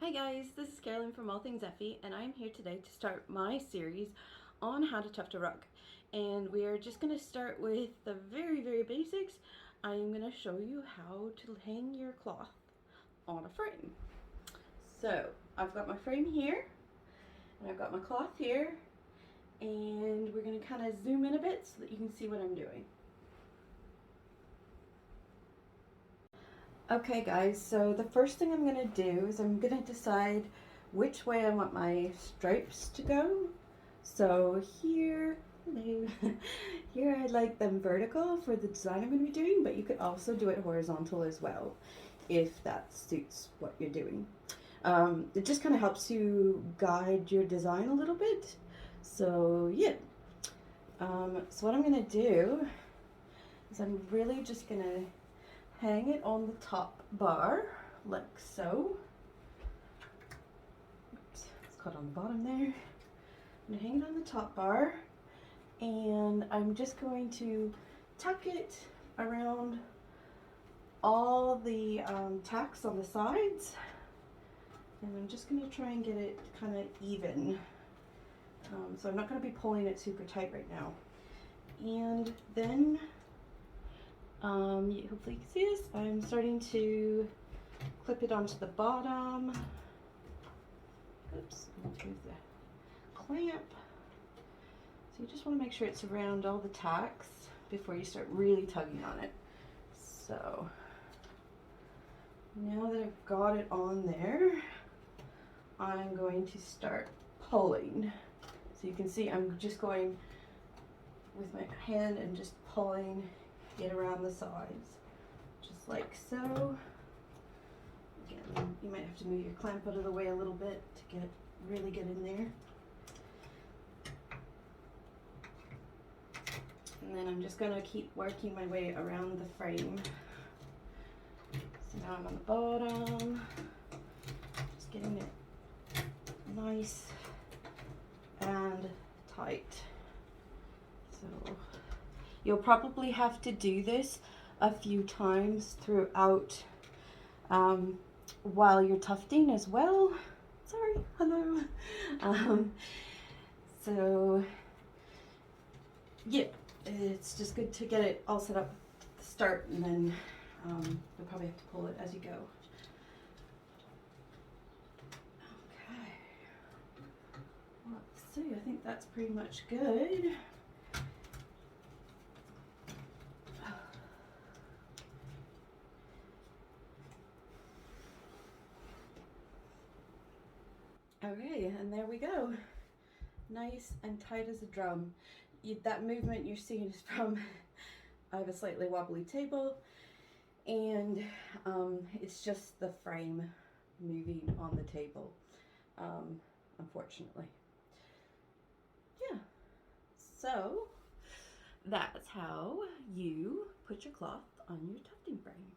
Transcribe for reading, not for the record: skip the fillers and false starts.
Hi guys, this is Carolyn from All Things Effie, and I'm here today to start my series on how to tuft a rug. And we are just going to start with the very basics. I'm going to show you how to hang your cloth on a frame. So I've got my frame here, and I've got my cloth here, and we're going to kind of zoom in a bit so that you can see what I'm doing. Okay guys, so the first thing I'm going to do is I'm going to decide which way I want my stripes to go. So here, here I like them vertical for the design I'm going to be doing, but you could also do it horizontal as well if that suits what you're doing. It just kind of helps you guide your design a little bit. So yeah, so what I'm going to do is I'm really just going to hang it on the top bar like so. Oops, it's caught on the bottom there. I'm going to hang it on the top bar, and I'm just going to tuck it around all the tacks on the sides, and I'm just going to try and get it kind of even. So I'm not going to be pulling it super tight right now. And then hopefully you can see this. I'm starting to clip it onto the bottom. Oops, move the clamp. So you just want to make sure it's around all the tacks before you start really tugging on it. So now that I've got it on there, I'm going to start pulling. So you can see I'm just going with my hand and just pulling it around the sides, just like so. Again, you might have to move your clamp out of the way a little bit to really get in there. And then I'm just going to keep working my way around the frame. So now I'm on the bottom, just getting it nice and tight. So you'll probably have to do this a few times throughout while you're tufting as well. Sorry, hello. So yeah, it's just good to get it all set up at the start, and then you'll probably have to pull it as you go. Okay, let's see, I think that's pretty much good. Okay, and there we go. Nice and tight as a drum. That movement you're seeing is from, I have a slightly wobbly table, and it's just the frame moving on the table, unfortunately. Yeah, so that's how you put your cloth on your tufting frame.